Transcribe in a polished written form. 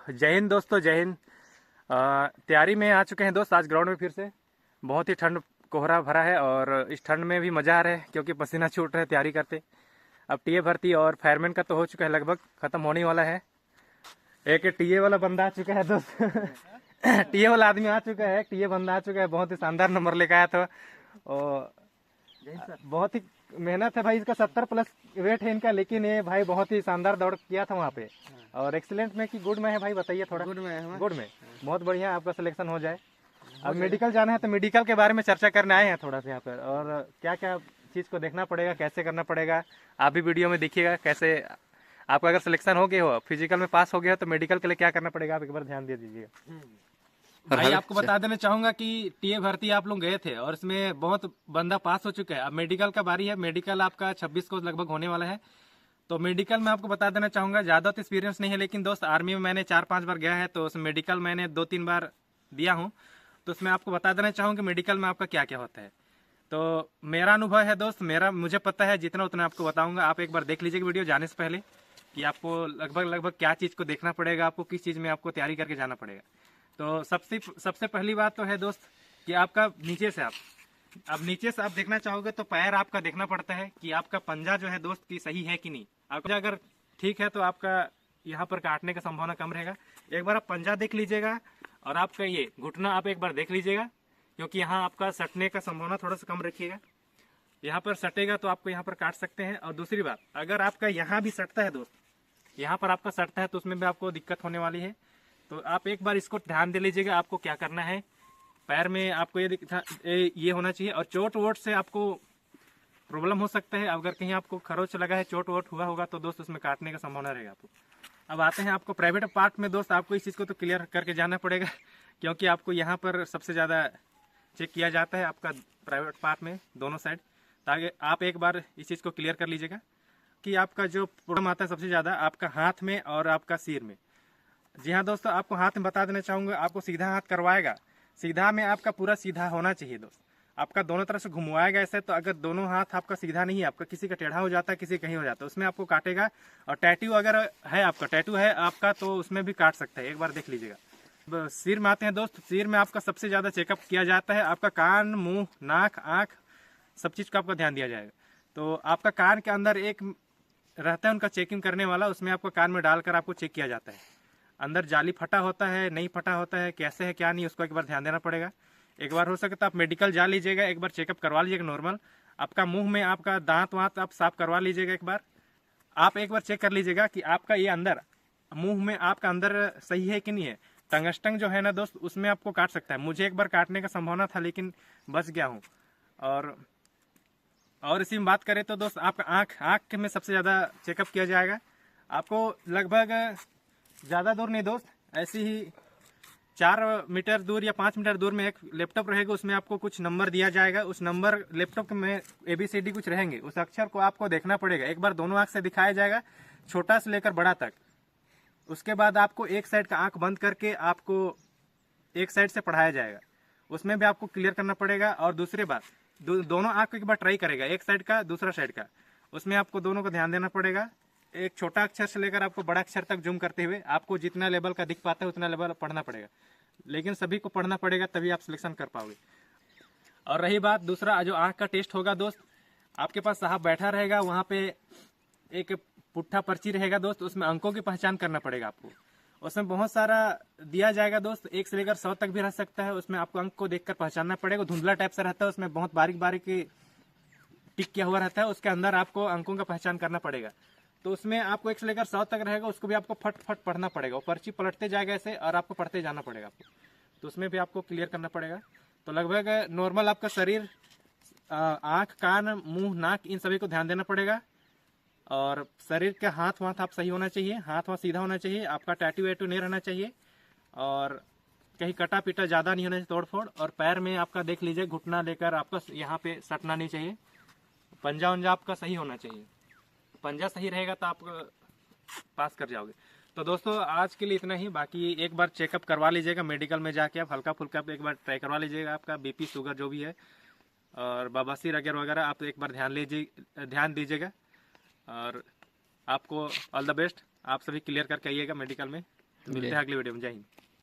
जय हिंद दोस्तों, जय हिंद। तैयारी में आ चुके हैं दोस्त आज ग्राउंड में फिर से। बहुत ही ठंड कोहरा भरा है और इस ठंड में भी मज़ा आ रहा है क्योंकि पसीना छूट रहा है तैयारी करते। अब टीए भर्ती और फायरमैन का तो हो चुका है, लगभग ख़त्म होने वाला है। एक टीए वाला बंदा आ चुका है दोस्त। टीए वाला आदमी आ चुका है, टीए बंदा आ चुका है, बहुत ही शानदार नंबर लेकर आया था। और बहुत ही मेहनत है भाई, इसका 70+ वेट है इनका, लेकिन ये भाई बहुत ही शानदार दौड़ किया था वहाँ पे। और एक्सीलेंट में कि गुड में है भाई, बताइए थोड़ा। गुड में है। गुड में बहुत बढ़िया, आपका सिलेक्शन हो जाए। अब मेडिकल जाना है तो मेडिकल के बारे में चर्चा करने आए हैं थोड़ा सा यहाँ पर, और क्या क्या चीज़ को देखना पड़ेगा, कैसे करना पड़ेगा। आप भी वीडियो में देखिएगा कैसे आपका अगर सिलेक्शन हो गया हो, फिजिकल में पास हो गया हो, तो मेडिकल के लिए क्या करना पड़ेगा, आप एक बार ध्यान दे दीजिएगा। भाई आपको बता देना चाहूंगा कि टीए भर्ती आप लोग गए थे और इसमें बहुत बंदा पास हो चुका है। अब मेडिकल का बारी है। मेडिकल आपका 26 को लगभग होने वाला है। तो मेडिकल में आपको बता देना चाहूंगा, ज़्यादा तो एक्सपीरियंस नहीं है, लेकिन दोस्त आर्मी में मैंने 4-5 बार गया है, तो उस मेडिकल मैंने 2-3 बार दिया हूँ। तो उसमें आपको बता देना चाहूँगा मेडिकल में आपका क्या क्या होता है। तो मेरा अनुभव है दोस्त, मुझे पता है, जितना उतना आपको बताऊँगा। आप एक बार देख लीजिएगा वीडियो जाने से पहले कि आपको लगभग क्या चीज़ को देखना पड़ेगा, आपको किस चीज़ में आपको तैयारी करके जाना पड़ेगा। तो सबसे पहली बात तो है दोस्त कि आपका नीचे से अब नीचे से आप देखना चाहोगे तो पैर आपका देखना पड़ता है कि आपका पंजा जो है दोस्त की सही है कि नहीं। आपका अगर ठीक है तो आपका यहाँ पर काटने का संभावना कम रहेगा। एक बार आप पंजा देख लीजिएगा और आपका ये घुटना आप एक बार देख लीजिएगा, क्योंकि यहाँ आपका सटने का संभावना थोड़ा सा कम रखिएगा। यहाँ पर सटेगा तो आपको यहाँ पर काट सकते हैं। और दूसरी बात, अगर आपका यहाँ भी सटता है दोस्त, यहाँ पर आपका सटता है तो उसमें भी आपको दिक्कत होने वाली है। तो आप एक बार इसको ध्यान दे लीजिएगा, आपको क्या करना है। पैर में आपको ये होना चाहिए। और चोट वोट से आपको प्रॉब्लम हो सकता है। अगर कहीं आपको खरोच लगा है, चोट वोट हुआ होगा, तो दोस्त उसमें काटने का संभावना रहेगा आपको। अब आते हैं आपको प्राइवेट पार्ट में दोस्त, आपको इस चीज़ को तो क्लियर करके जाना पड़ेगा, क्योंकि आपको यहाँ पर सबसे ज़्यादा चेक किया जाता है आपका प्राइवेट पार्ट में दोनों साइड। ताकि आप एक बार इस चीज़ को क्लियर कर लीजिएगा कि आपका जो प्रॉब्लम आता है सबसे ज़्यादा आपका हाथ में और आपका सिर में। जी हाँ दोस्तों, आपको हाथ में बता देना चाहूँगा, आपको सीधा हाथ करवाएगा। सीधा में आपका पूरा सीधा होना चाहिए दोस्त। आपका दोनों तरफ से घुमवाएगा ऐसे, तो अगर दोनों हाथ आपका सीधा नहीं है, आपका किसी का टेढ़ा हो जाता है, किसी कहीं हो जाता है, उसमें आपको काटेगा। और टैटू अगर है, आपका टैटू है आपका, तो उसमें भी काट सकता है, एक बार देख लीजिएगा। सिर में आते हैं दोस्त, सिर में आपका सबसे ज़्यादा चेकअप किया जाता है। आपका कान, मुँह, नाक, आँख, सब चीज़ का आपका ध्यान दिया जाएगा। तो आपका कान के अंदर एक रहता है उनका चेकिंग करने वाला, उसमें आपको कान में डालकर आपको चेक किया जाता है। अंदर जाली फटा होता है, नहीं फटा होता है, कैसे है क्या नहीं, उसको एक बार ध्यान देना पड़ेगा। एक बार हो सके तो आप मेडिकल जा लीजिएगा, एक बार चेकअप करवा लीजिएगा नॉर्मल। आपका मुंह में आपका दांत वाँत आप साफ करवा लीजिएगा एक बार। आप एक बार चेक कर लीजिएगा कि आपका ये अंदर मुंह में आपका अंदर सही है कि नहीं है। टंगस्टन जो है ना दोस्त, उसमें आपको काट सकता है। मुझे एक बार काटने का संभावना था, लेकिन बच गया हूँ। और इसी में बात करें तो दोस्त, आपका आँख में सबसे ज़्यादा चेकअप किया जाएगा। आपको लगभग ज़्यादा दूर नहीं दोस्त, ऐसे ही 4 मीटर दूर या 5 मीटर दूर में एक लैपटॉप रहेगा, उसमें आपको कुछ नंबर दिया जाएगा। उस नंबर लैपटॉप में ABCD कुछ रहेंगे, उस अक्षर को आपको देखना पड़ेगा। एक बार दोनों आँख से दिखाया जाएगा, छोटा से लेकर बड़ा तक। उसके बाद आपको एक साइड का आँख बंद करके आपको एक साइड से पढ़ाया जाएगा, उसमें भी आपको क्लियर करना पड़ेगा। और दूसरी बात, दोनों आँख को एक बार ट्राई करेगा, एक साइड का दूसरा साइड का, उसमें आपको दोनों को ध्यान देना पड़ेगा। एक छोटा अक्षर से लेकर आपको बड़ा अक्षर तक जूम करते हुए आपको जितना लेवल का दिख पाता है उतना लेवल पढ़ना पड़ेगा, लेकिन सभी को पढ़ना पड़ेगा, तभी आप सिलेक्शन कर पाओगे। और रही बात दूसरा, जो आँख का टेस्ट होगा दोस्त, आपके पास साहब बैठा रहेगा, वहाँ पे एक पुट्ठा पर्ची रहेगा दोस्त, उसमें अंकों की पहचान करना पड़ेगा आपको। उसमें बहुत सारा दिया जाएगा दोस्त, 1 से लेकर 100 तक भी रह सकता है। उसमें आपको अंक को देखकर पहचानना पड़ेगा। धुंधला टाइप से रहता है, उसमें बहुत बारीक बारीक टिक किया हुआ रहता है, उसके अंदर आपको अंकों का पहचान करना पड़ेगा। तो उसमें आपको 1 से लेकर 100 तक रहेगा, उसको भी आपको फट फट पढ़ना पड़ेगा। वो पर्ची पलटते जाएगा ऐसे, और आपको पढ़ते जाना पड़ेगा आपको। तो उसमें भी आपको क्लियर करना पड़ेगा। तो लगभग नॉर्मल आपका शरीर, आँख, कान, मुंह, नाक, इन सभी को ध्यान देना पड़ेगा। और शरीर का हाथ वाथ आप सही होना चाहिए, हाथ वाथ सीधा होना चाहिए, आपका टैटू वैटू नहीं रहना चाहिए, और कहीं कटा पीटा ज़्यादा नहीं होना चाहिए, तोड़ फोड़। और पैर में आपका देख लीजिए, घुटना लेकर आपका यहाँ पे सटना नहीं चाहिए। पंजा उंजा आपका सही होना चाहिए, पंजा सही रहेगा तो आप पास कर जाओगे। तो दोस्तों आज के लिए इतना ही। बाकी एक बार चेकअप करवा लीजिएगा मेडिकल में जाके, आप हल्का फुल्का एक बार ट्राई करवा लीजिएगा, आपका BP शुगर जो भी है, और बवासीर वगैरह आप एक बार ध्यान दीजिएगा। और आपको ऑल द बेस्ट, आप सभी क्लियर करके आइएगा मेडिकल में। मिलते हैं अगली वीडियो में। जय हिंद।